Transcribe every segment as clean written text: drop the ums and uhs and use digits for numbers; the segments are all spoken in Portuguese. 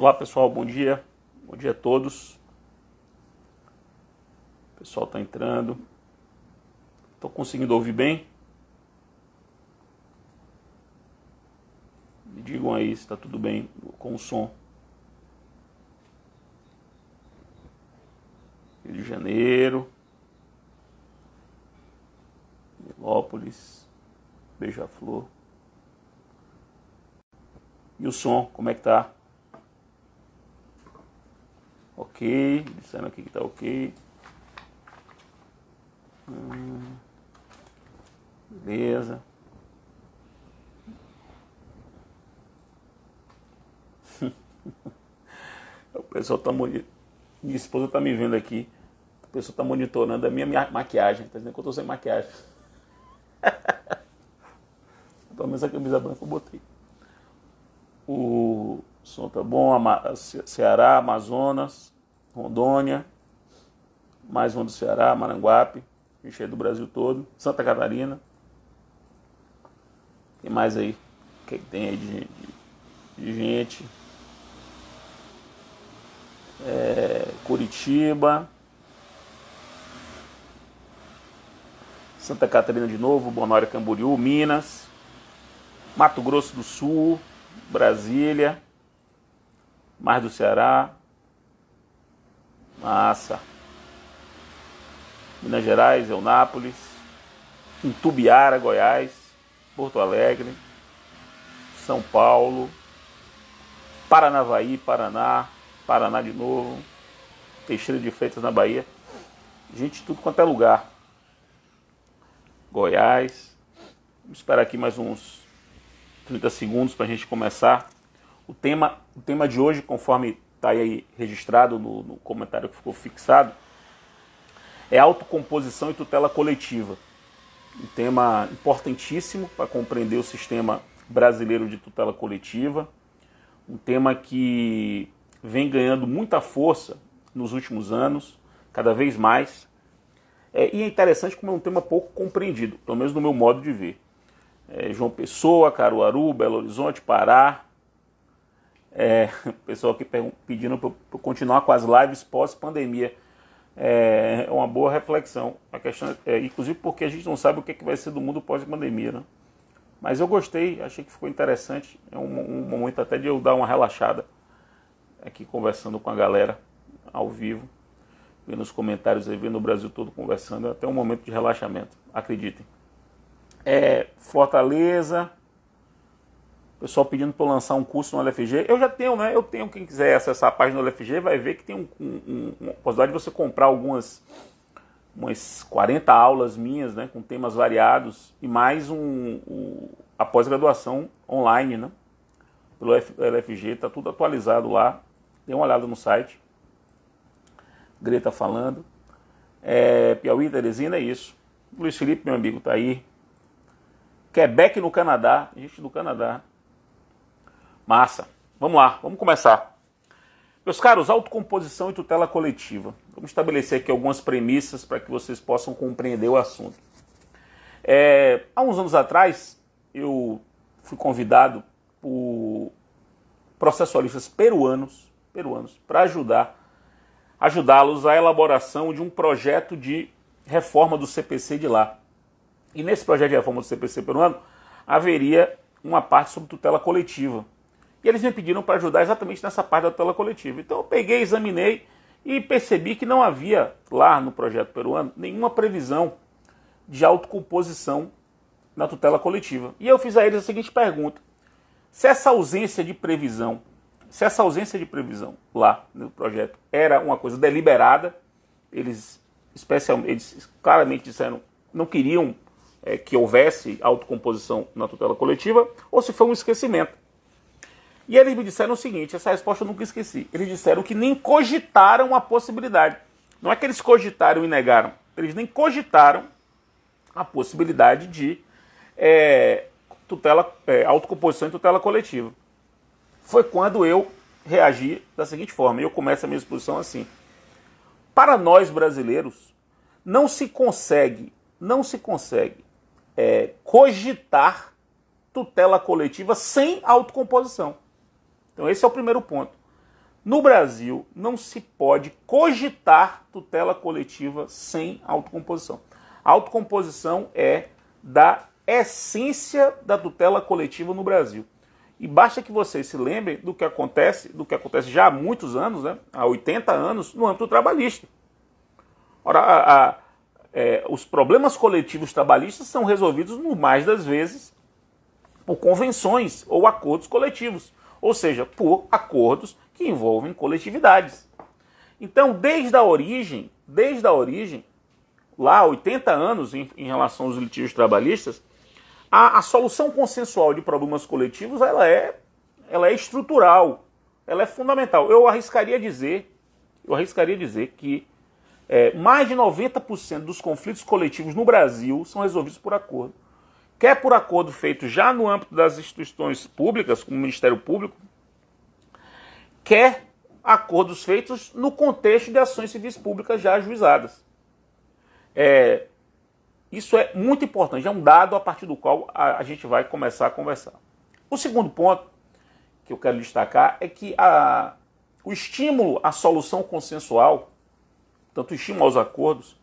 Olá pessoal, bom dia a todos. O pessoal está entrando. Estou conseguindo ouvir bem? Me digam aí se está tudo bem com o som. Rio de Janeiro, Milópolis, Beija-Flor. E o som, como é que tá? Ok, disseram aqui que tá ok. Beleza. O pessoal tá minha esposa tá me vendo aqui. O pessoal tá monitorando a minha maquiagem. Tá dizendo que eu tô sem maquiagem. Pelo menos a camisa branca eu botei. O som tá bom. Ceará, Amazonas, Rondônia, mais um do Ceará, Maranguape, gente aí do Brasil todo, Santa Catarina. Tem mais aí? O que tem aí de gente? Curitiba, Santa Catarina de novo, Balneário Camboriú, Minas, Mato Grosso do Sul, Brasília, Mar do Ceará, massa, Minas Gerais, Eunápolis, Itumbiara, Goiás, Porto Alegre, São Paulo, Paranavaí, Paraná de novo, Teixeira de Freitas na Bahia, gente de tudo quanto é lugar, Goiás. Vamos esperar aqui mais uns 30 segundos para a gente começar. O tema de hoje, conforme está aí registrado no comentário que ficou fixado, é autocomposição e tutela coletiva. Um tema importantíssimo para compreender o sistema brasileiro de tutela coletiva. Um tema que vem ganhando muita força nos últimos anos, cada vez mais. E é interessante como é um tema pouco compreendido, pelo menos no meu modo de ver. João Pessoa, Caruaru, Belo Horizonte, Pará. O pessoal aqui pedindo para eu continuar com as lives pós-pandemia. É uma boa reflexão. A questão inclusive porque a gente não sabe o que vai ser do mundo pós-pandemia, né? Mas eu gostei, achei que ficou interessante. É um momento até de eu dar uma relaxada aqui conversando com a galera ao vivo, vendo os comentários aí, vendo o Brasil todo conversando. É até um momento de relaxamento, acreditem. Fortaleza, pessoal pedindo para eu lançar um curso no LFG. Eu já tenho, né? Eu tenho, quem quiser acessar a página do LFG vai ver que tem uma possibilidade de você comprar umas 40 aulas minhas, né, com temas variados, e mais a pós-graduação online, né, pelo LFG, está tudo atualizado lá. Dê uma olhada no site. Greta falando. Piauí, Teresina, é isso. Luiz Felipe, meu amigo, tá aí. Quebec no Canadá, gente do Canadá. Massa. Vamos lá, vamos começar. Meus caros, autocomposição e tutela coletiva. Vamos estabelecer aqui algumas premissas para que vocês possam compreender o assunto. Há uns anos atrás, eu fui convidado por processualistas peruanos para ajudá-los à elaboração de um projeto de reforma do CPC de lá. E nesse projeto de reforma do CPC peruano, haveria uma parte sobre tutela coletiva. E eles me pediram para ajudar exatamente nessa parte da tutela coletiva. Então eu peguei, examinei e percebi que não havia lá no projeto peruano nenhuma previsão de autocomposição na tutela coletiva. E eu fiz a eles a seguinte pergunta: se essa ausência de previsão lá no projeto era uma coisa deliberada, eles claramente disseram não queriam que houvesse autocomposição na tutela coletiva, ou se foi um esquecimento. E eles me disseram o seguinte, essa resposta eu nunca esqueci. Eles disseram que nem cogitaram a possibilidade. Não é que eles cogitaram e negaram. Eles nem cogitaram a possibilidade de autocomposição e tutela coletiva. Foi quando eu reagi da seguinte forma. Eu começo a minha exposição assim. Para nós brasileiros, não se consegue cogitar tutela coletiva sem autocomposição. Então esse é o primeiro ponto. No Brasil, não se pode cogitar tutela coletiva sem autocomposição. A autocomposição é da essência da tutela coletiva no Brasil. E basta que vocês se lembrem do que acontece já há muitos anos, né, há 80 anos, no âmbito trabalhista. Ora, os problemas coletivos trabalhistas são resolvidos, no mais das vezes, por convenções ou acordos coletivos, ou seja, por acordos que envolvem coletividades. Então, desde a origem, lá há 80 anos em relação aos litígios trabalhistas, a solução consensual de problemas coletivos ela é estrutural, ela é fundamental. Eu arriscaria dizer que mais de 90% dos conflitos coletivos no Brasil são resolvidos por acordo. Quer por acordo feito já no âmbito das instituições públicas, como o Ministério Público, quer acordos feitos no contexto de ações civis públicas já ajuizadas. Isso é muito importante, é um dado a partir do qual a gente vai começar a conversar. O segundo ponto que eu quero destacar é que o estímulo à solução consensual, tanto o estímulo aos acordos,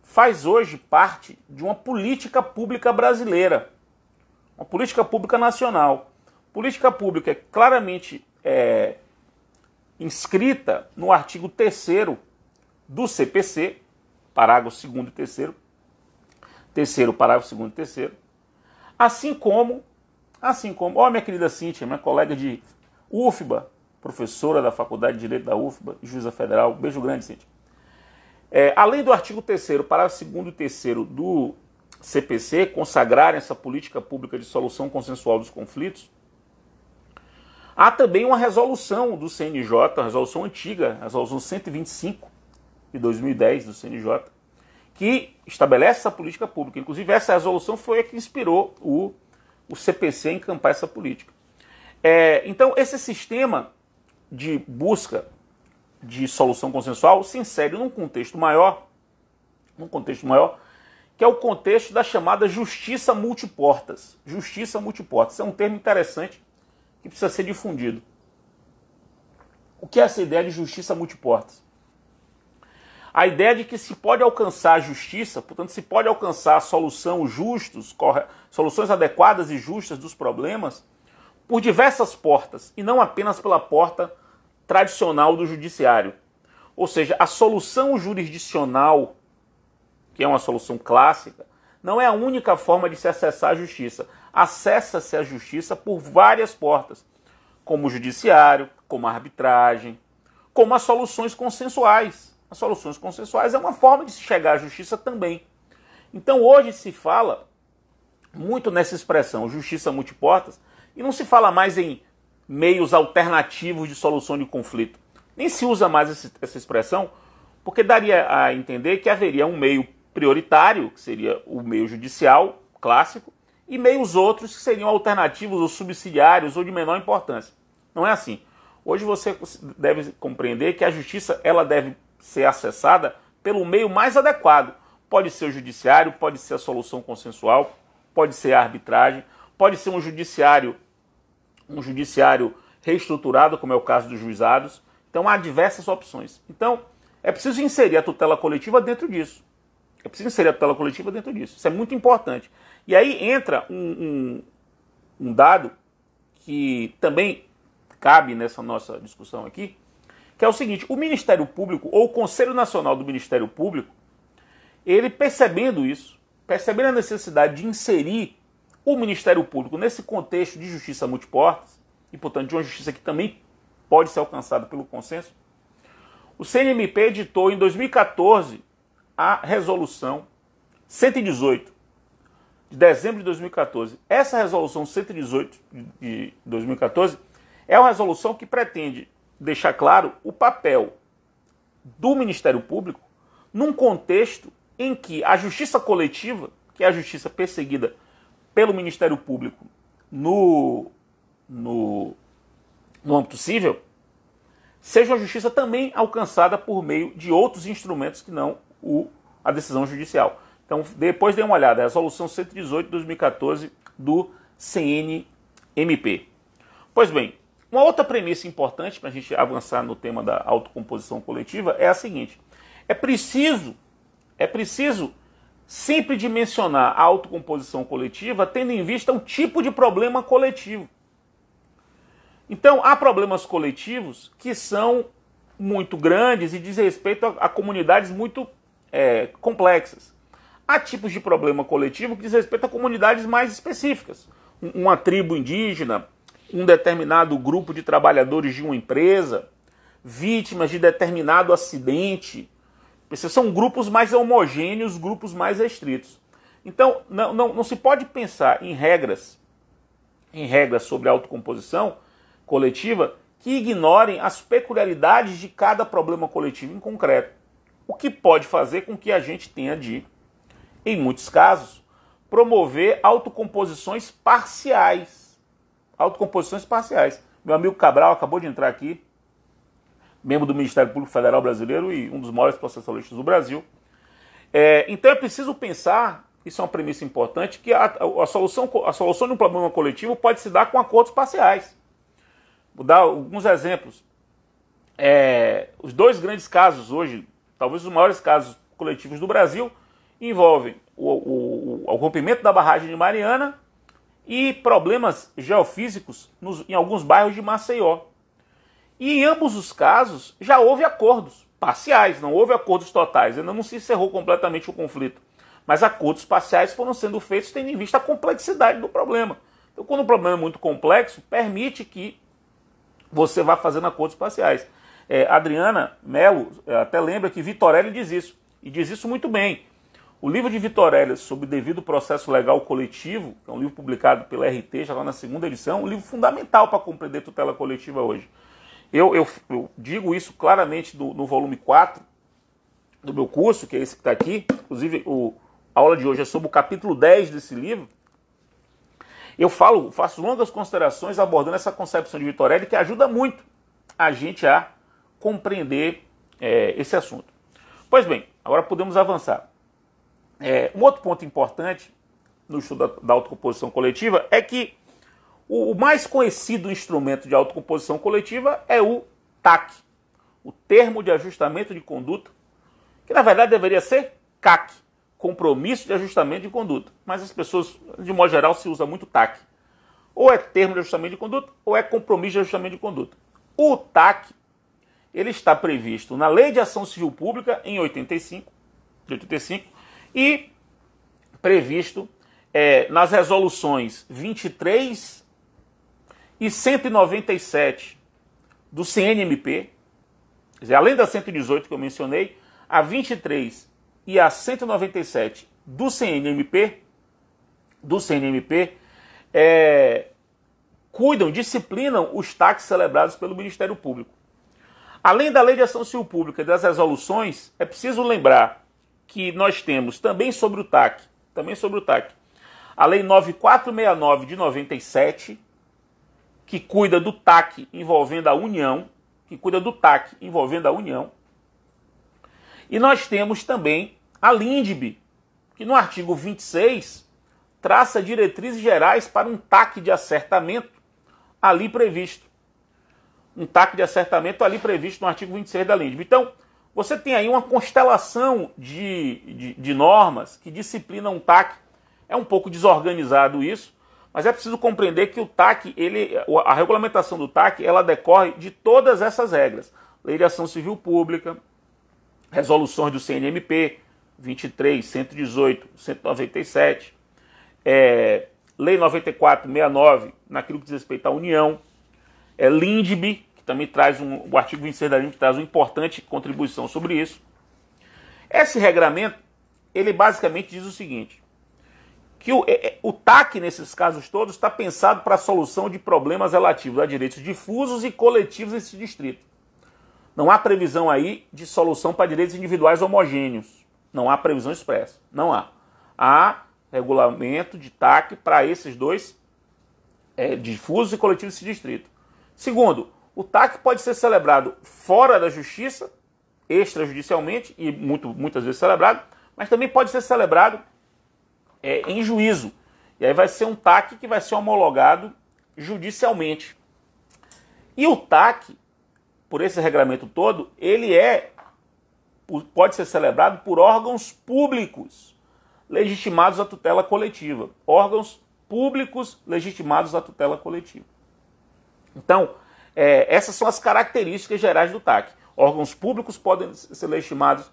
faz hoje parte de uma política pública brasileira, uma política pública nacional. Política pública é claramente inscrita no artigo 3º do CPC, parágrafo 2º e 3º, parágrafo 2º e 3º, assim como, minha querida Cíntia, minha colega de UFBA, professora da Faculdade de Direito da UFBA, juíza federal, beijo grande, Cíntia. Além do artigo 3º, parágrafo 2º e 3º do CPC consagrarem essa política pública de solução consensual dos conflitos, há também uma resolução do CNJ, a resolução antiga, a resolução 125 de 2010 do CNJ, que estabelece essa política pública. Inclusive, essa resolução foi a que inspirou o CPC a encampar essa política. Então, esse sistema de busca de solução consensual se insere num contexto maior, que é o contexto da chamada justiça multiportas. Justiça multiportas é um termo interessante que precisa ser difundido. O que é essa ideia de justiça multiportas? A ideia de que se pode alcançar a justiça, portanto, se pode alcançar a soluções adequadas e justas dos problemas por diversas portas, e não apenas pela porta tradicional do judiciário. Ou seja, a solução jurisdicional, que é uma solução clássica, não é a única forma de se acessar a justiça. Acessa-se a justiça por várias portas, como o judiciário, como a arbitragem, como as soluções consensuais. As soluções consensuais é uma forma de se chegar à justiça também. Então hoje se fala muito nessa expressão, justiça multiportas, e não se fala mais em meios alternativos de solução de conflito. Nem se usa mais essa expressão, porque daria a entender que haveria um meio prioritário, que seria o meio judicial clássico, e meios outros que seriam alternativos ou subsidiários ou de menor importância. Não é assim. Hoje você deve compreender que a justiça ela deve ser acessada pelo meio mais adequado. Pode ser o judiciário, pode ser a solução consensual, pode ser a arbitragem, pode ser um judiciário reestruturado, como é o caso dos juizados. Então há diversas opções. Então é preciso inserir a tutela coletiva dentro disso. Isso é muito importante. E aí entra um dado que também cabe nessa nossa discussão aqui, que é o seguinte: o Ministério Público, ou o Conselho Nacional do Ministério Público, ele percebendo a necessidade de inserir o Ministério Público nesse contexto de justiça multiportas, e portanto de uma justiça que também pode ser alcançada pelo consenso, o CNMP editou em 2014 a resolução 118, de dezembro de 2014. Essa resolução 118 de 2014 é uma resolução que pretende deixar claro o papel do Ministério Público num contexto em que a justiça coletiva, que é a justiça perseguida pelo Ministério Público no âmbito civil, seja uma justiça também alcançada por meio de outros instrumentos que não a decisão judicial. Então, depois dê uma olhada, a resolução 118 de 2014 do CNMP. Pois bem, Uma outra premissa importante para a gente avançar no tema da autocomposição coletiva é a seguinte: é preciso sempre dimensionar a autocomposição coletiva tendo em vista um tipo de problema coletivo. Então, há problemas coletivos que são muito grandes e diz respeito a comunidades muito complexas. Há tipos de problema coletivo que diz respeito a comunidades mais específicas. Uma tribo indígena, um determinado grupo de trabalhadores de uma empresa, vítimas de determinado acidente. Esses são grupos mais homogêneos, grupos mais restritos. Então, não se pode pensar em regras sobre a autocomposição coletiva que ignorem as peculiaridades de cada problema coletivo em concreto. O que pode fazer com que a gente tenha de, em muitos casos, promover autocomposições parciais. Autocomposições parciais. Meu amigo Cabral acabou de entrar aqui, membro do Ministério Público Federal Brasileiro e um dos maiores processualistas do Brasil. Então é preciso pensar, isso é uma premissa importante, que a solução de um problema coletivo pode se dar com acordos parciais. Vou dar alguns exemplos. Os dois grandes casos hoje, talvez os maiores casos coletivos do Brasil, envolvem o rompimento da barragem de Mariana e problemas geofísicos em alguns bairros de Maceió. E em ambos os casos já houve acordos parciais, não houve acordos totais, ainda não se encerrou completamente o conflito. Mas acordos parciais foram sendo feitos tendo em vista a complexidade do problema. Então, quando o problema é muito complexo, permite que você vá fazendo acordos parciais. Adriana Mello até lembra que Vitorelli diz isso, e diz isso muito bem. O livro de Vitorelli sobre devido processo legal coletivo, que é um livro publicado pela RT, já lá na segunda edição, um livro fundamental para compreender tutela coletiva hoje. Eu digo isso claramente no volume 4 do meu curso, que é esse que está aqui. Inclusive, a aula de hoje é sobre o capítulo 10 desse livro. Eu faço longas considerações abordando essa concepção de Vitorelli, que ajuda muito a gente a compreender esse assunto. Pois bem, agora podemos avançar. Um outro ponto importante no estudo da autocomposição coletiva é que o mais conhecido instrumento de autocomposição coletiva é o TAC, o Termo de Ajustamento de Conduta, que na verdade deveria ser CAC, Compromisso de Ajustamento de Conduta. Mas as pessoas, de modo geral, se usa muito TAC. Ou é Termo de Ajustamento de Conduta, ou é Compromisso de Ajustamento de Conduta. O TAC, ele está previsto na Lei de Ação Civil Pública, em 85, e previsto nas resoluções 23 e 197 do CNMP, quer dizer, além da 118 que eu mencionei, a 23 e a 197 do CNMP disciplinam os TACs celebrados pelo Ministério Público. Além da Lei de Ação Civil Pública e das resoluções, é preciso lembrar que nós temos também sobre o TAC, a Lei 9469 de 97, que cuida do TAC envolvendo a União, E nós temos também a LINDB, que no artigo 26 traça diretrizes gerais para um TAC de acertamento ali previsto. No artigo 26 da LINDB. Então, você tem aí uma constelação de normas que disciplinam um TAC. É um pouco desorganizado isso, mas é preciso compreender que o TAC, a regulamentação do TAC, ela decorre de todas essas regras. Lei de Ação Civil Pública, resoluções do CNMP, 23, 118, 197, Lei 9469, naquilo que diz respeito à União, LINDB, que também traz o artigo 26 da LINDB, traz uma importante contribuição sobre isso. Esse regramento, ele basicamente diz o seguinte, que o TAC, nesses casos todos, está pensado para a solução de problemas relativos a direitos difusos e coletivos nesse distrito. Não há previsão aí de solução para direitos individuais homogêneos. Não há previsão expressa. Não há. Há regulamento de TAC para esses dois, difusos e coletivos desse distrito. Segundo, o TAC pode ser celebrado fora da justiça, extrajudicialmente, e muitas vezes celebrado, mas também pode ser celebrado em juízo. E aí vai ser um TAC que vai ser homologado judicialmente. E o TAC, por esse regramento todo, ele pode ser celebrado por órgãos públicos legitimados à tutela coletiva. Órgãos públicos legitimados à tutela coletiva. Então, essas são as características gerais do TAC. Órgãos públicos podem ser legitimados,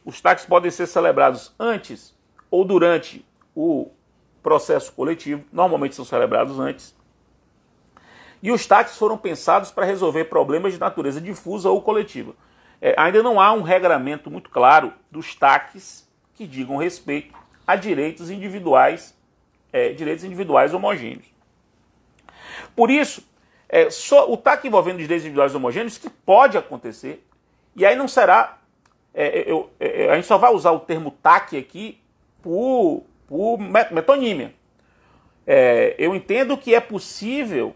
os TACs podem ser celebrados antes ou durante o processo coletivo, normalmente são celebrados antes. E os TACs foram pensados para resolver problemas de natureza difusa ou coletiva. Ainda não há um regramento muito claro dos TACs que digam respeito a direitos individuais homogêneos. Por isso, só o TAC envolvendo direitos individuais homogêneos que pode acontecer, e aí não será... a gente só vai usar o termo TAC aqui por metonímia. Eu entendo que é possível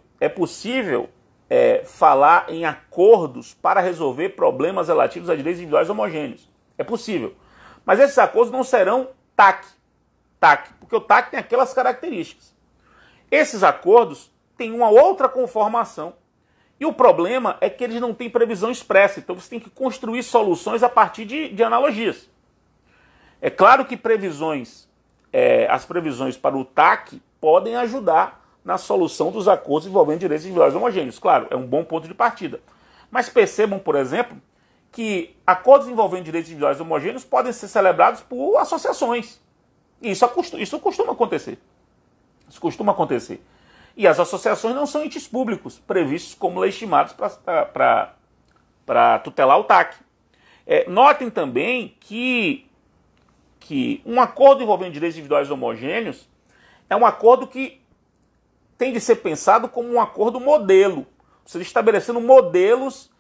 falar em acordos para resolver problemas relativos a direitos individuais homogêneos. É possível. Mas esses acordos não serão TAC, porque o TAC tem aquelas características. Esses acordos têm uma outra conformação. E o problema é que eles não têm previsão expressa. Então você tem que construir soluções a partir de analogias. É claro que as previsões para o TAC podem ajudar na solução dos acordos envolvendo direitos individuais homogêneos. Claro, é um bom ponto de partida. Mas percebam, por exemplo, que acordos envolvendo direitos individuais homogêneos podem ser celebrados por associações. E isso costuma acontecer. Isso costuma acontecer. E as associações não são entes públicos previstos como legitimados para tutelar o TAC. Notem também que um acordo envolvendo direitos individuais homogêneos é um acordo que tem de ser pensado como um acordo modelo, ou seja, estabelecendo modelos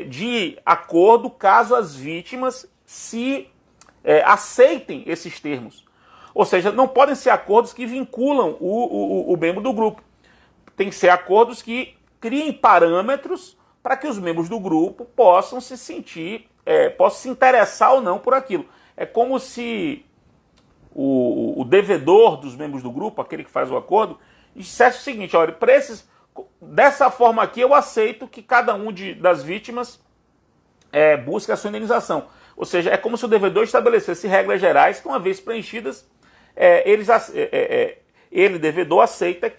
de acordo caso as vítimas aceitem esses termos. Ou seja, não podem ser acordos que vinculam o membro do grupo. Tem que ser acordos que criem parâmetros para que os membros do grupo possam se sentir, possam se interessar ou não por aquilo. É como se o devedor dos membros do grupo, aquele que faz o acordo, dissesse o seguinte: olha, dessa forma aqui eu aceito que cada um das vítimas busque a sua indenização. Ou seja, é como se o devedor estabelecesse regras gerais que, uma vez preenchidas, ele, devedor, aceita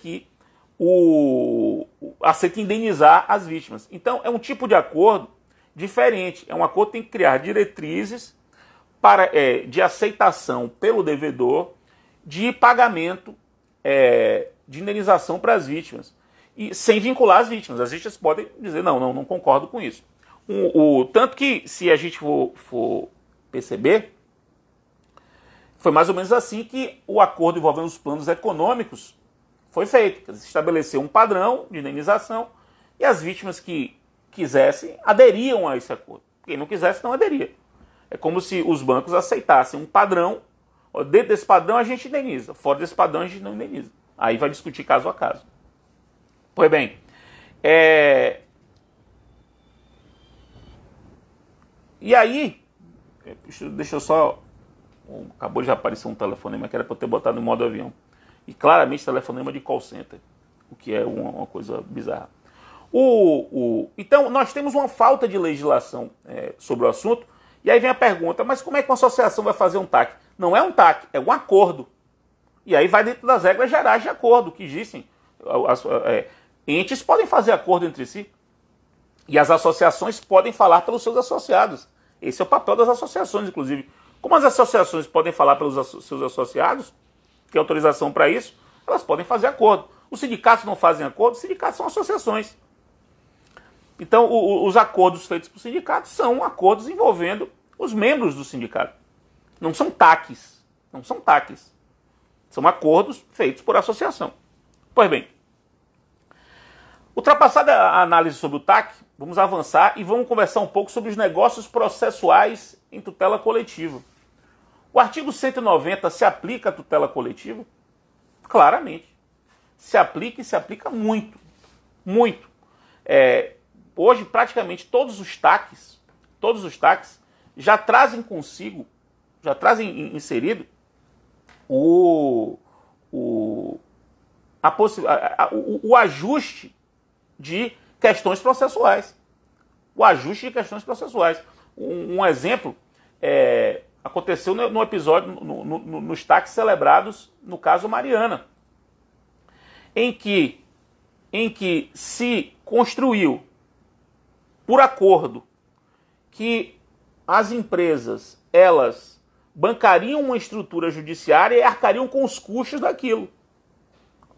aceita indenizar as vítimas. Então, é um tipo de acordo diferente. É um acordo que tem que criar diretrizes de aceitação pelo devedor de pagamento de indenização para as vítimas. E sem vincular as vítimas. As vítimas podem dizer, não concordo com isso. Tanto que, se a gente for perceber, foi mais ou menos assim que o acordo envolvendo os planos econômicos foi feito. Estabeleceu um padrão de indenização e as vítimas que quisessem aderiam a esse acordo. Quem não quisesse não aderia. É como se os bancos aceitassem um padrão. Dentro desse padrão a gente indeniza, fora desse padrão a gente não indeniza. Aí vai discutir caso a caso. Pois bem, e aí, deixa eu só... Acabou de aparecer um telefonema que era para eu ter botado no modo avião. E claramente telefonema de call center, o que é uma coisa bizarra. Então, nós temos uma falta de legislação sobre o assunto. E aí vem a pergunta, mas como é que uma associação vai fazer um TAC? Não é um TAC, é um acordo. E aí vai dentro das regras gerais de acordo, que dizem, entes podem fazer acordo entre si. E as associações podem falar pelos seus associados. Esse é o papel das associações, inclusive. Como as associações podem falar pelos seus associados, tem autorização para isso, elas podem fazer acordo. Os sindicatos não fazem acordo, os sindicatos são associações. Então, os acordos feitos por sindicatos são acordos envolvendo os membros do sindicato. Não são TACs. Não são TACs. São acordos feitos por associação. Pois bem, ultrapassada a análise sobre o TAC, vamos avançar e vamos conversar um pouco sobre os negócios processuais em tutela coletiva. O artigo 190 se aplica à tutela coletiva? Claramente. Se aplica e se aplica muito. Muito. Hoje, praticamente todos os TACs já trazem consigo, já trazem inserido o ajuste de questões processuais. O ajuste de questões processuais. Um exemplo aconteceu no episódio, nos TACs celebrados no caso Mariana, em que se construiu por acordo que as empresas, elas bancariam uma estrutura judiciária e arcariam com os custos daquilo.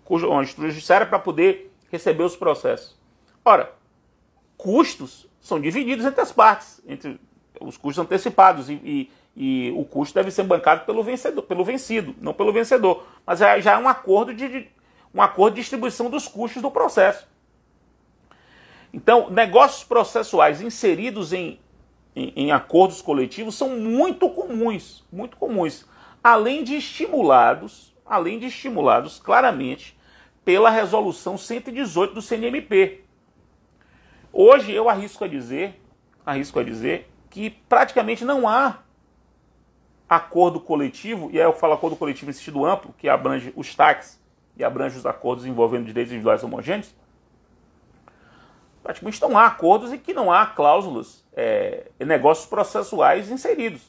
Uma estrutura judiciária para poder receber os processos. Ora, custos são divididos entre as partes, entre os custos antecipados, e o custo deve ser bancado pelo vencido, não pelo vencedor. Mas já é um acordo de distribuição dos custos do processo. Então, negócios processuais inseridos em acordos coletivos são muito comuns, além de estimulados claramente pela resolução 118 do CNMP. Hoje eu arrisco a dizer que praticamente não há acordo coletivo, e aí eu falo acordo coletivo em sentido amplo, que abrange os TACs e abrange os acordos envolvendo direitos individuais homogêneos. Praticamente não há acordos em que não há cláusulas, negócios processuais inseridos.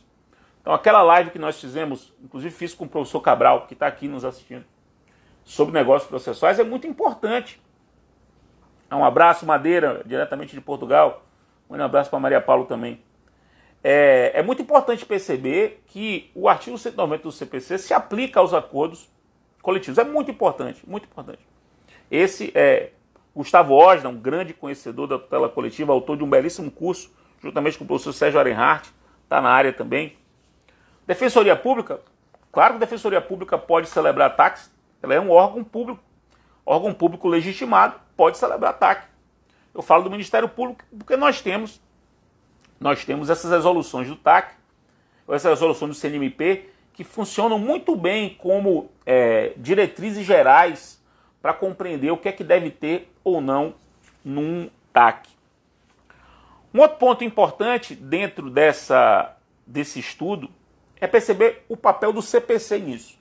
Então aquela live que nós fizemos, inclusive fiz com o professor Cabral, que está aqui nos assistindo, sobre negócios processuais, é muito importante. Um abraço, Madeira, diretamente de Portugal. Um abraço para Maria Paulo também. É muito importante perceber que o artigo 190 do CPC se aplica aos acordos coletivos. É muito importante, muito importante. Esse é Gustavo Osna, um grande conhecedor da tutela coletiva, autor de um belíssimo curso, juntamente com o professor Sérgio Arenhardt, está na área também. Defensoria Pública, claro que a Defensoria Pública pode celebrar TACs, ela é um órgão público legitimado, pode celebrar TAC. Eu falo do Ministério Público porque nós temos essas resoluções do TAC, essas resoluções do CNMP, que funcionam muito bem como diretrizes gerais para compreender o que é que deve ter ou não num TAC. Um outro ponto importante dentro desse estudo é perceber o papel do CPC nisso.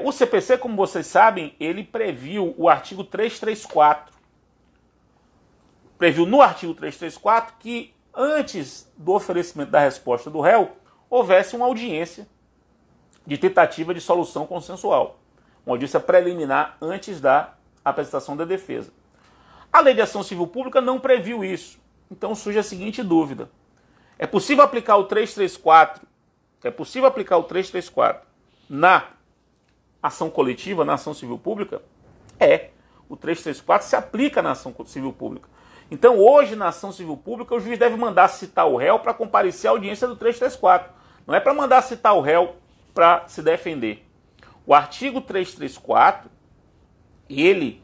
O CPC, como vocês sabem, ele previu o artigo 334. Previu no artigo 334 que antes do oferecimento da resposta do réu, houvesse uma audiência de tentativa de solução consensual. Uma audiência preliminar antes da apresentação da defesa. A Lei de Ação Civil Pública não previu isso. Então surge a seguinte dúvida. É possível aplicar o 334? Na ação coletiva, na ação civil pública? O 334 se aplica na ação civil pública. Então hoje na ação civil pública o juiz deve mandar citar o réu para comparecer à audiência do 334. Não é para mandar citar o réu para se defender. O artigo 334, ele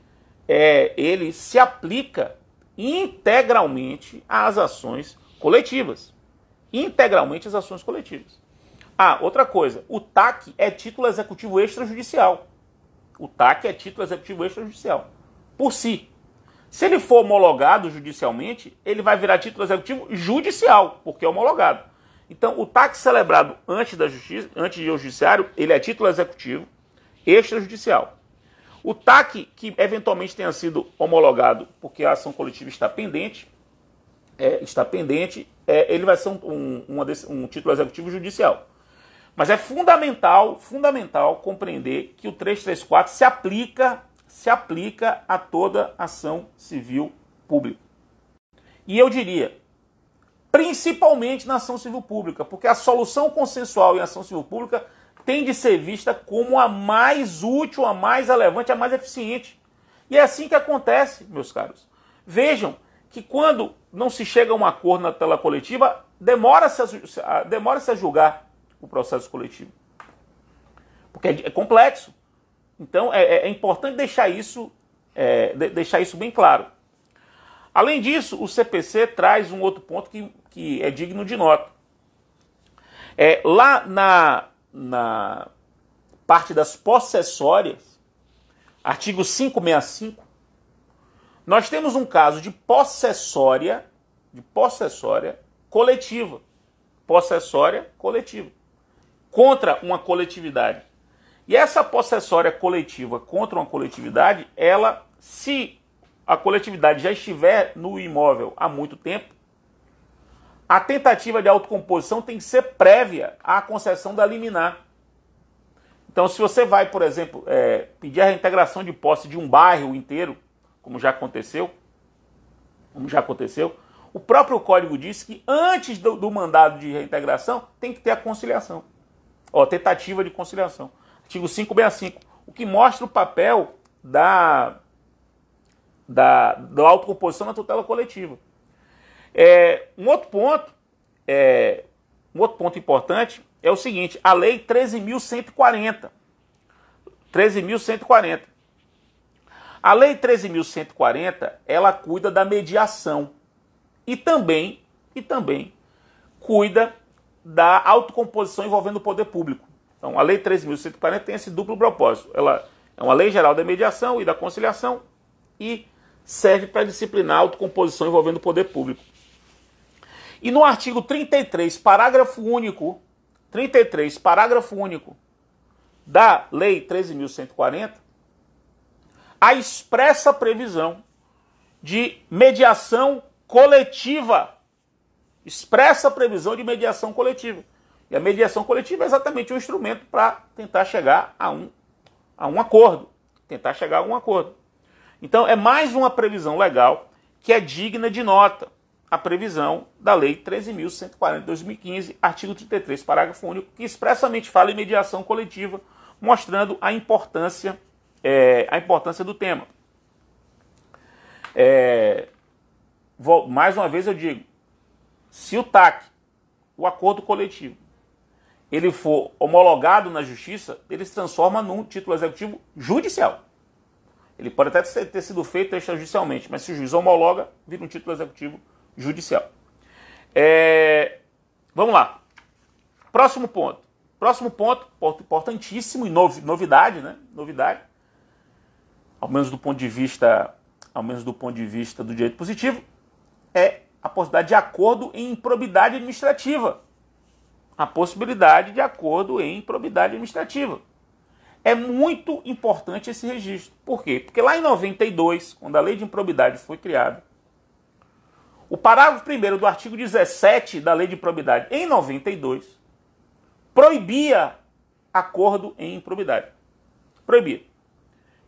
se aplica integralmente às ações coletivas. Integralmente às ações coletivas. Outra coisa, o TAC é título executivo extrajudicial. Por si. Se ele for homologado judicialmente, ele vai virar título executivo judicial, porque é homologado. Então, o TAC celebrado antes de o judiciário, ele é título executivo extrajudicial. O TAC que eventualmente tenha sido homologado porque a ação coletiva está pendente, ele vai ser um título executivo judicial. Mas é fundamental compreender que o 334 se aplica a toda ação civil pública. E eu diria, principalmente na ação civil pública, porque a solução consensual em ação civil pública tem de ser vista como a mais útil, a mais relevante, a mais eficiente. E é assim que acontece, meus caros. Vejam que quando não se chega a um acordo na tutela coletiva, demora-se a julgar o processo coletivo. Porque é complexo. Então é importante deixar isso bem claro. Além disso, o CPC traz um outro ponto que é digno de nota. Lá na parte das possessórias, artigo 565, nós temos um caso de possessória coletiva. Possessória coletiva. Contra uma coletividade. E essa possessória coletiva contra uma coletividade, ela, se a coletividade já estiver no imóvel há muito tempo, a tentativa de autocomposição tem que ser prévia à concessão da liminar. Então, se você vai, por exemplo, pedir a reintegração de posse de um bairro inteiro, como já aconteceu, o próprio código diz que antes do mandado de reintegração tem que ter a conciliação, tentativa de conciliação. Artigo 565, o que mostra o papel da autocomposição na tutela coletiva. Um outro ponto importante é o seguinte: a Lei 13.140. A Lei 13.140, ela cuida da mediação e também cuida da autocomposição envolvendo o poder público. Então, a Lei 13.140 tem esse duplo propósito. Ela é uma lei geral da mediação e da conciliação e serve para disciplinar a autocomposição envolvendo o poder público. E no artigo 33, parágrafo único, da Lei 13.140, a expressa previsão de mediação coletiva. E a mediação coletiva é exatamente um instrumento para tentar chegar a um acordo. Então, é mais uma previsão legal que é digna de nota. A previsão da Lei 13.140 de 2015, artigo 33, parágrafo único, que expressamente fala em mediação coletiva, mostrando a importância do tema. Mais uma vez eu digo, se o TAC, o acordo coletivo, ele for homologado na justiça, ele se transforma num título executivo judicial. Ele pode até ter sido feito extrajudicialmente, mas se o juiz homologa, vira um título executivo judicial. Vamos lá. Próximo ponto, importantíssimo e novidade, né? Novidade, ao menos do ponto de vista do direito positivo, é a possibilidade de acordo em improbidade administrativa. É muito importante esse registro. Por quê? Porque lá em 92, quando a lei de improbidade foi criada, o parágrafo 1º do artigo 17 da lei de improbidade, em 92, proibia acordo em improbidade. Proibia.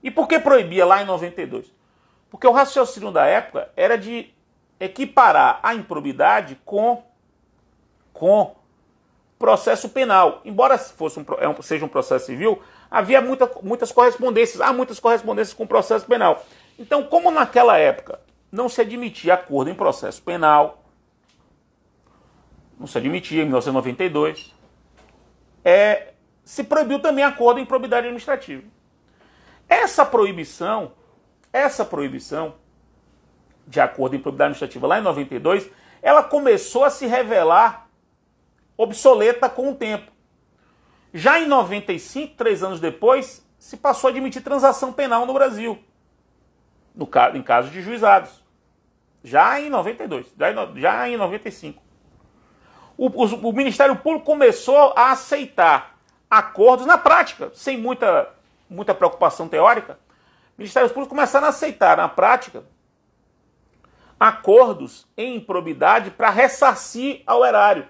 E por que proibia lá em 92? Porque o raciocínio da época era de equiparar a improbidade com processo penal. Embora seja um processo civil, havia muitas correspondências. Há muitas correspondências com o processo penal. Então, como naquela época não se admitia acordo em processo penal, não se admitia em 1992, se proibiu também acordo em improbidade administrativa. Essa proibição de acordo em improbidade administrativa lá em 92, ela começou a se revelar obsoleta com o tempo. Já em 95, 3 anos depois, se passou a admitir transação penal no Brasil, em casos de juizados. Já em 92, já em 95. O Ministério Público começou a aceitar acordos na prática, sem muita preocupação teórica. Ministérios Públicos começaram a aceitar na prática acordos em improbidade para ressarcir ao erário.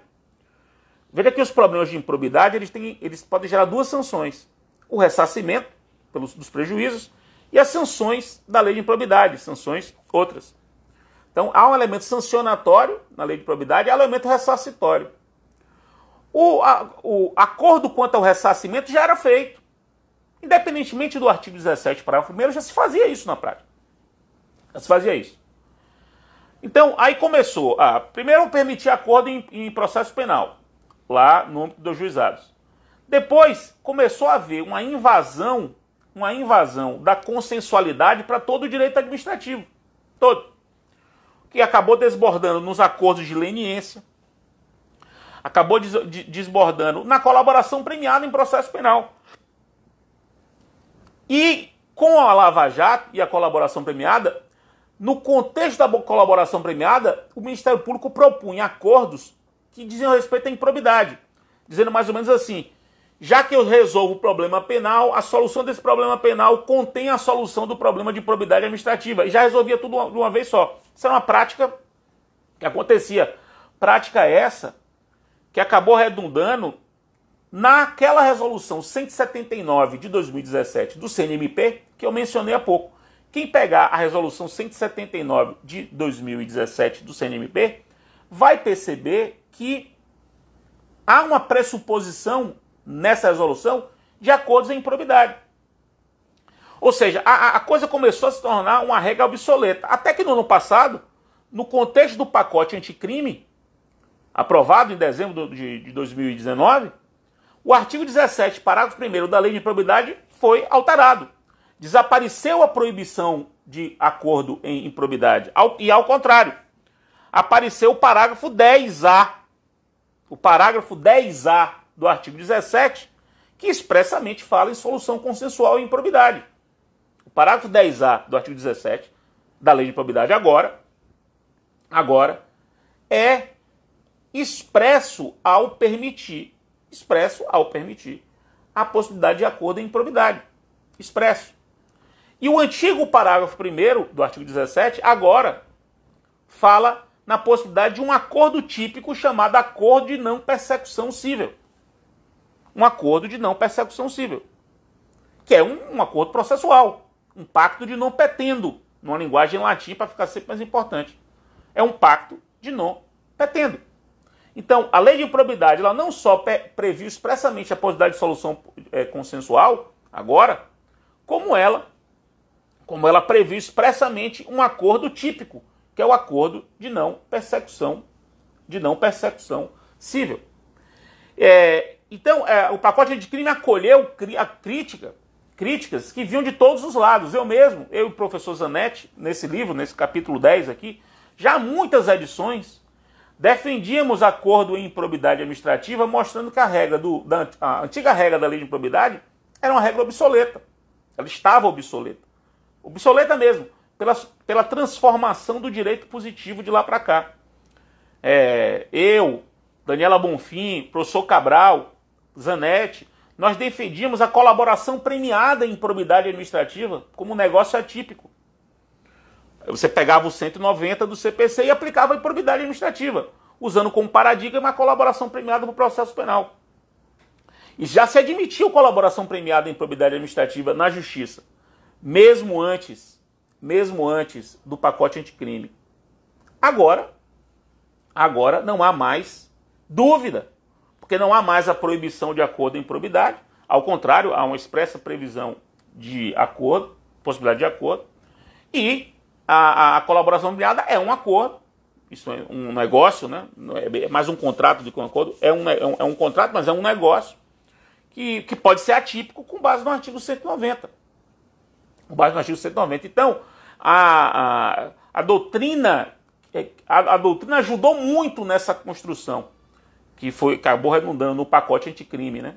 Veja que os problemas de improbidade eles podem gerar 2 sanções: o ressarcimento dos prejuízos e as sanções da lei de improbidade, sanções outras. Então há um elemento sancionatório na lei de improbidade e há um elemento ressarcitório. O acordo quanto ao ressarcimento já era feito. Independentemente do artigo 17, parágrafo 1º, já se fazia isso na prática. Então, aí começou a, primeiro, permitir acordo em processo penal, lá no âmbito dos juizados. Depois, começou a haver uma invasão da consensualidade para todo o direito administrativo. Todo. Que acabou desbordando nos acordos de leniência, acabou desbordando na colaboração premiada em processo penal. E com a Lava Jato e a colaboração premiada, no contexto da colaboração premiada, o Ministério Público propunha acordos que diziam respeito à improbidade, dizendo mais ou menos assim, já que eu resolvo o problema penal, a solução desse problema penal contém a solução do problema de improbidade administrativa. E já resolvia tudo de uma vez só. Isso era uma prática que acontecia. Prática essa que acabou redundando naquela resolução 179 de 2017 do CNMP, que eu mencionei há pouco. Quem pegar a resolução 179 de 2017 do CNMP vai perceber que há uma pressuposição nessa resolução de acordos em improbidade. Ou seja, a coisa começou a se tornar uma regra obsoleta. Até que no ano passado, no contexto do pacote anticrime, aprovado em dezembro de 2019, o artigo 17, parágrafo 1º da Lei de Improbidade foi alterado. Desapareceu a proibição de acordo em improbidade. E ao contrário, apareceu o parágrafo 10A. O parágrafo 10A do artigo 17, que expressamente fala em solução consensual e improbidade. O parágrafo 10A do artigo 17 da Lei de Improbidade agora é expresso ao permitir a possibilidade de acordo em improbidade. Expresso. E o antigo parágrafo 1º do artigo 17 agora fala na possibilidade de um acordo típico chamado acordo de não persecução cível. Um acordo de não persecução cível, que é um acordo processual, um pacto de non petendo, numa linguagem em latim para ficar sempre mais importante. É um pacto de non petendo. Então, a lei de improbidade, ela não só previu expressamente a possibilidade de solução consensual, agora, como ela previu expressamente um acordo típico, que é o acordo de não persecução cível. Então, o pacote anticrime acolheu críticas que vinham de todos os lados. Eu e o professor Zanetti, nesse livro, nesse capítulo 10 aqui, já há muitas edições, defendíamos acordo em improbidade administrativa, mostrando que a antiga regra da lei de improbidade era uma regra obsoleta. Ela estava obsoleta. Obsoleta mesmo, pela transformação do direito positivo de lá para cá. Eu, Daniela Bonfim, professor Cabral, Zanetti, nós defendíamos a colaboração premiada em improbidade administrativa como um negócio atípico. Você pegava o 190 do CPC e aplicava a improbidade administrativa, usando como paradigma a colaboração premiada para o processo penal. E já se admitiu colaboração premiada em improbidade administrativa na justiça, mesmo antes do pacote anticrime. Agora não há mais dúvida, porque não há mais a proibição de acordo em improbidade. Ao contrário, há uma expressa previsão de acordo, possibilidade de acordo, e a colaboração premiada é um acordo. Isso é um negócio, né? Não é mais um contrato do que um acordo. É um contrato, mas é um negócio que pode ser atípico com base no artigo 190. Com base no artigo 190. Então, a doutrina ajudou muito nessa construção, que acabou redundando no pacote anticrime, né?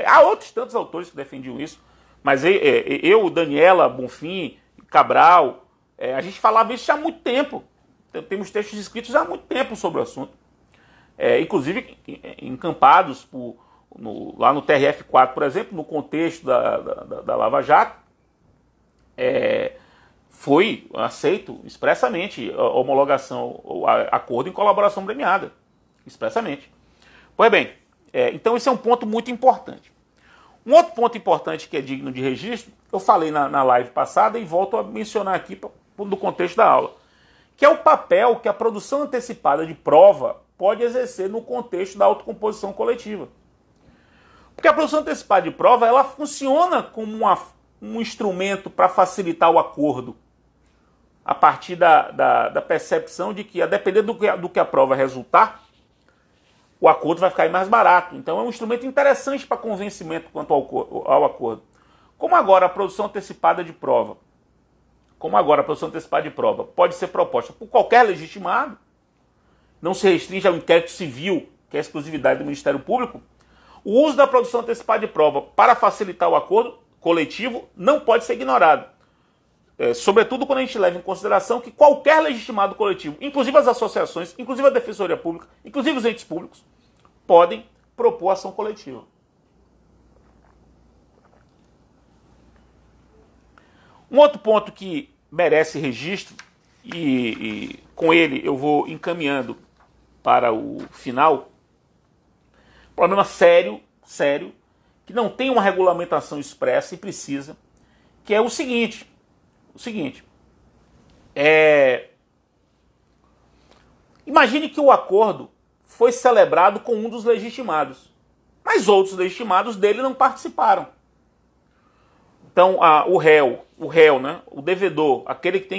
Há outros tantos autores que defendiam isso, mas eu, Daniela Bonfim, Cabral, a gente falava isso já há muito tempo. Temos textos escritos há muito tempo sobre o assunto. Inclusive encampados lá no TRF4, por exemplo, no contexto da Lava Jato, foi aceito expressamente a homologação, acordo em colaboração premiada. Expressamente. Pois bem, então esse é um ponto muito importante. Um outro ponto importante que é digno de registro, eu falei na live passada e volto a mencionar aqui no contexto da aula, que é o papel que a produção antecipada de prova pode exercer no contexto da autocomposição coletiva. Porque a produção antecipada de prova, ela funciona como um instrumento para facilitar o acordo, a partir da percepção de que, a depender do que a prova resultar, o acordo vai ficar mais barato. Então é um instrumento interessante para convencimento quanto ao acordo. Como agora a produção antecipada de prova pode ser proposta por qualquer legitimado, não se restringe ao inquérito civil, que é a exclusividade do Ministério Público, o uso da produção antecipada de prova para facilitar o acordo coletivo não pode ser ignorado. Sobretudo quando a gente leva em consideração que qualquer legitimado coletivo, inclusive as associações, inclusive a Defensoria Pública, inclusive os entes públicos, podem propor ação coletiva. Um outro ponto que merece registro, e com ele eu vou encaminhando para o final, problema sério, que não tem uma regulamentação expressa e precisa, que é o seguinte, imagine que o acordo foi celebrado com um dos legitimados, mas outros legitimados dele não participaram. Então, o réu, né, o devedor, aquele que tem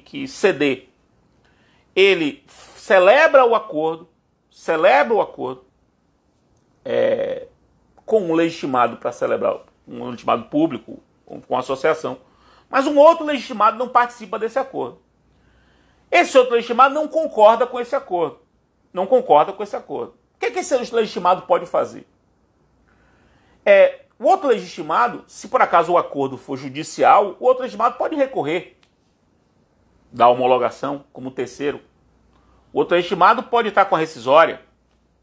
que ceder, ele celebra o acordo com um legitimado para celebrar, um legitimado público, com a associação, mas um outro legitimado não participa desse acordo. Esse outro legitimado não concorda com esse acordo. O que esse legitimado pode fazer? O outro legitimado, se por acaso o acordo for judicial, o outro legitimado pode recorrer da homologação como terceiro. O outro legitimado pode estar com a rescisória,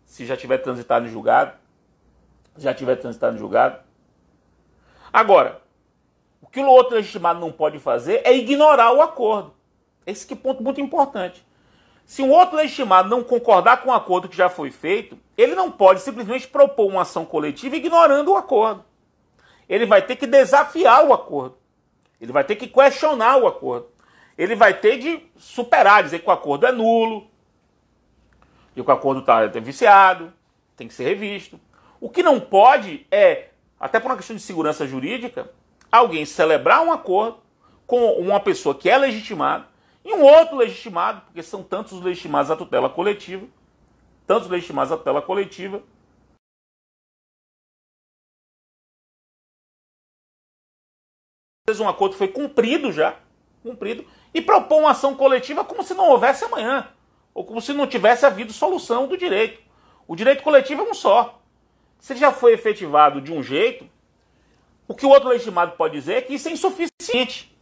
se já tiver transitado em julgado. Agora, o que o outro legitimado não pode fazer é ignorar o acordo. Esse que é ponto muito importante. Se um outro legitimado não concordar com o acordo que já foi feito, ele não pode simplesmente propor uma ação coletiva ignorando o acordo. Ele vai ter que desafiar o acordo. Ele vai ter que questionar o acordo. Ele vai ter de superar, dizer que o acordo é nulo, que o acordo está viciado, tem que ser revisto. O que não pode é, até por uma questão de segurança jurídica, alguém celebrar um acordo com uma pessoa que é legitimada e um outro legitimado, porque são tantos os legitimados à tutela coletiva, às vezes um acordo foi cumprido, e propor uma ação coletiva como se não houvesse amanhã, ou como se não tivesse havido solução do direito. O direito coletivo é um só. Se ele já foi efetivado de um jeito, o que o outro legitimado pode dizer é que isso é insuficiente.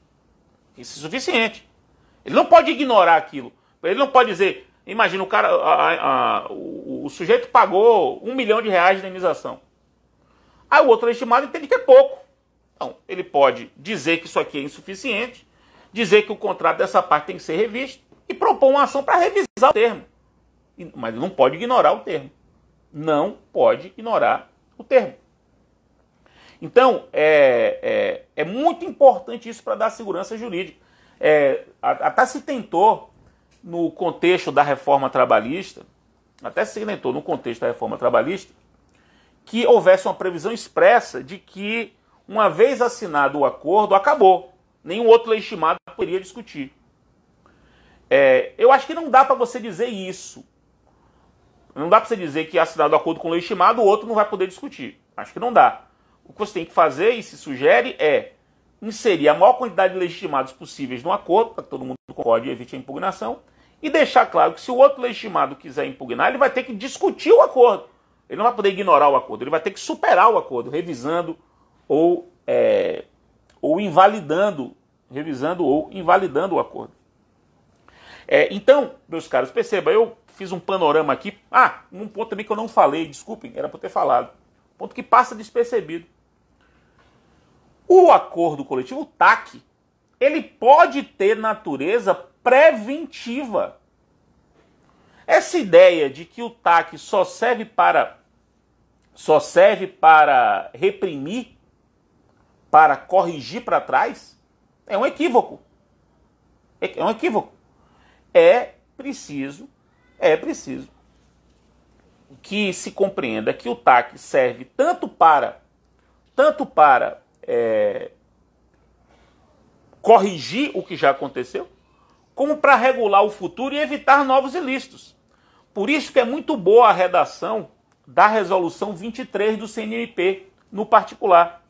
Ele não pode ignorar aquilo. Ele não pode dizer, imagina, o cara, o sujeito pagou R$1 milhão de indenização. Aí o outro legitimado entende que é pouco. Então, ele pode dizer que isso aqui é insuficiente, dizer que o contrato dessa parte tem que ser revisto e propor uma ação para revisar o termo. Mas ele não pode ignorar o termo. Então, é muito importante isso para dar segurança jurídica. Até se tentou, no contexto da reforma trabalhista, que houvesse uma previsão expressa de que, uma vez assinado o acordo, acabou. Nenhum outro legitimado poderia discutir. Eu acho que não dá para você dizer isso. Não dá para você dizer que assinado o acordo com o legitimado, o outro não vai poder discutir. Acho que não dá. O que você tem que fazer, e se sugere, é inserir a maior quantidade de legitimados possíveis no acordo, para que todo mundo concorde e evite a impugnação, e deixar claro que se o outro legitimado quiser impugnar, ele vai ter que discutir o acordo. Ele não vai poder ignorar o acordo, ele vai ter que superar o acordo, revisando ou invalidando o acordo. Então, meus caros, perceba, eu fiz um panorama aqui. Um ponto também que eu não falei, desculpem, era para eu ter falado. Ponto que passa despercebido. O acordo coletivo, o TAC, ele pode ter natureza preventiva. Essa ideia de que o TAC só serve para reprimir, para corrigir para trás, é um equívoco. É preciso que se compreenda que o TAC serve tanto para corrigir o que já aconteceu, como para regular o futuro e evitar novos ilícitos. Por isso que é muito boa a redação da resolução 23 do CNMP, no particular.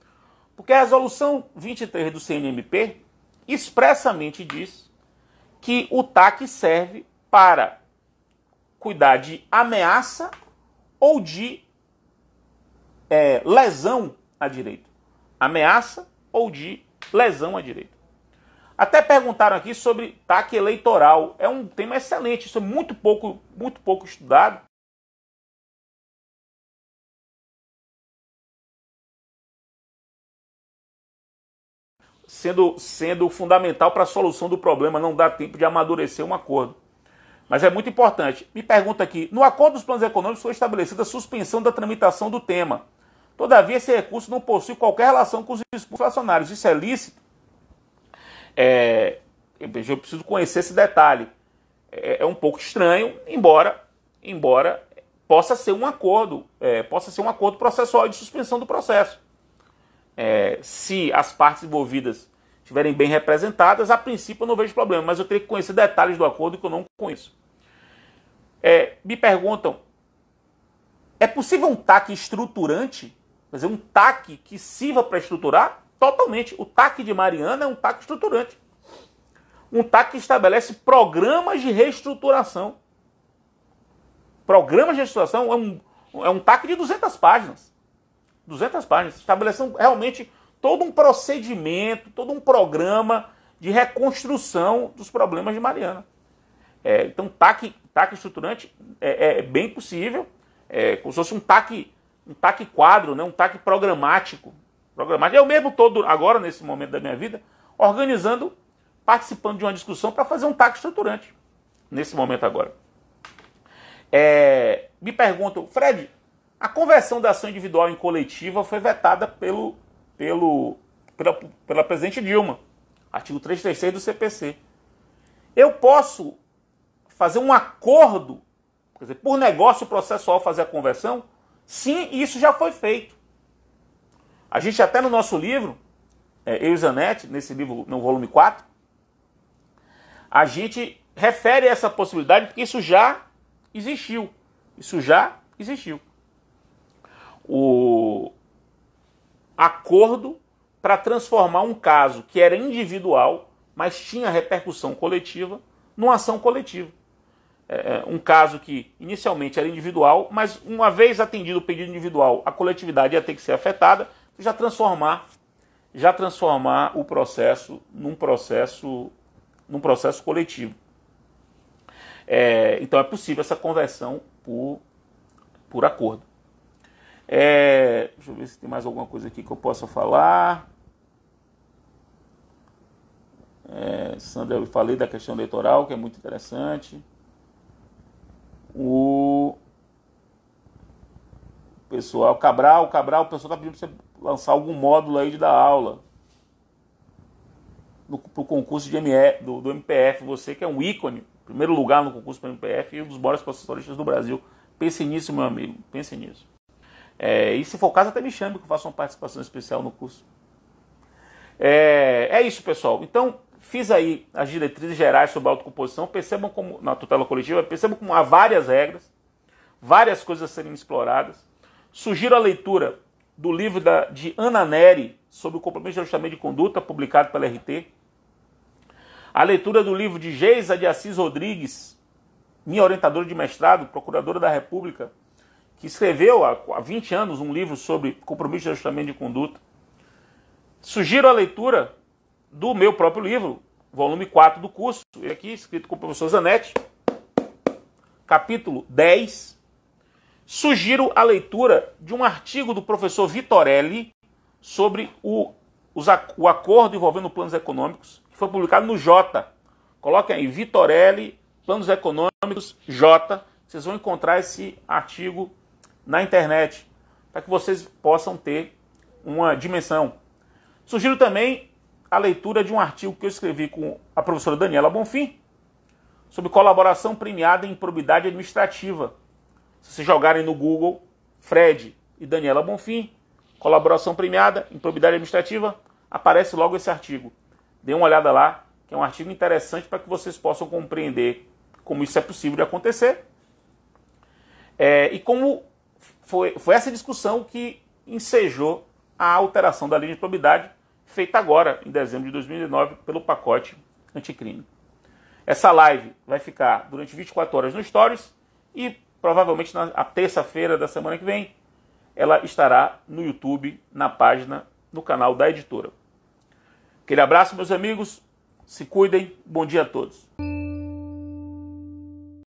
Porque a resolução 23 do CNMP expressamente diz que o TAC serve para cuidar de ameaça ou de lesão a direito. Ameaça ou de lesão a direito. Até perguntaram aqui sobre TAC eleitoral. É um tema excelente, isso é muito pouco estudado. sendo fundamental para a solução do problema, não dá tempo de amadurecer um acordo. Mas é muito importante. Me pergunta aqui, no acordo dos planos econômicos foi estabelecida a suspensão da tramitação do tema. Todavia, esse recurso não possui qualquer relação com os discursos inflacionários. Isso é lícito? Eu preciso conhecer esse detalhe. É um pouco estranho, embora possa ser um acordo processual de suspensão do processo. Se as partes envolvidas estiverem bem representadas, a princípio eu não vejo problema, mas eu teria que conhecer detalhes do acordo que eu não conheço. Me perguntam, é possível um TAC estruturante? Quer dizer, um TAC que sirva para estruturar? Totalmente. O TAC de Mariana é um TAC estruturante. Um TAC que estabelece programas de reestruturação. Programas de reestruturação é um TAC de 200 páginas. 200 páginas. Estabelecendo realmente todo um procedimento, todo um programa de reconstrução dos problemas de Mariana. Então, TAC estruturante é bem possível. Como se fosse um TAC quadro, né? Um TAC programático. Eu mesmo estou, agora, nesse momento da minha vida, participando de uma discussão para fazer um TAC estruturante. Nesse momento agora. Me perguntam, Fred, a conversão da ação individual em coletiva foi vetada pela presidente Dilma, artigo 336 do CPC. Eu posso fazer um acordo, quer dizer, por negócio processual fazer a conversão? Sim, isso já foi feito. A gente até no nosso livro, eu e Zanetti, nesse livro, no volume 4, a gente refere a essa possibilidade porque isso já existiu. Isso já existiu. O acordo para transformar um caso que era individual, mas tinha repercussão coletiva, numa ação coletiva. Um caso que inicialmente era individual, mas uma vez atendido o pedido individual, a coletividade ia ter que ser afetada, já transformar o processo num processo coletivo. Então é possível essa conversão por acordo. Deixa eu ver se tem mais alguma coisa aqui que eu possa falar. Sandra, eu falei da questão eleitoral, que é muito interessante. O pessoal, Cabral, o pessoal está pedindo para você lançar algum módulo aí de dar aula para o concurso de do MPF. Você que é um ícone, primeiro lugar no concurso do MPF e um dos maiores processoristas do Brasil. Pense nisso, meu amigo, pense nisso. E se for o caso, até me chame que eu faça uma participação especial no curso. É isso, pessoal. Então, fiz aí as diretrizes gerais sobre a autocomposição. Percebam como, na tutela coletiva, percebam como há várias regras, várias coisas a serem exploradas. Sugiro a leitura do livro de Ana Neri sobre o compromisso de ajustamento de conduta, publicado pela RT. A leitura do livro de Geisa de Assis Rodrigues, minha orientadora de mestrado, procuradora da República, que escreveu há 20 anos um livro sobre compromisso de ajustamento de conduta. Sugiro a leitura do meu próprio livro, volume 4 do curso, aqui escrito com o professor Zanetti, capítulo 10. Sugiro a leitura de um artigo do professor Vitorelli sobre o acordo envolvendo planos econômicos, que foi publicado no Jota. Coloquem aí, Vitorelli, planos econômicos, Jota. Vocês vão encontrar esse artigo na internet, para que vocês possam ter uma dimensão. Sugiro também a leitura de um artigo que eu escrevi com a professora Daniela Bonfim, sobre colaboração premiada em improbidade administrativa. Se vocês jogarem no Google, Fred e Daniela Bonfim, colaboração premiada, improbidade administrativa, aparece logo esse artigo. Dê uma olhada lá, que é um artigo interessante para que vocês possam compreender como isso é possível de acontecer. E como foi essa discussão que ensejou a alteração da lei de probidade, feita agora, em dezembro de 2009, pelo pacote anticrime. Essa live vai ficar durante 24 horas no Stories e provavelmente na terça-feira da semana que vem ela estará no YouTube, na página, no canal da editora. Aquele abraço, meus amigos, se cuidem, bom dia a todos.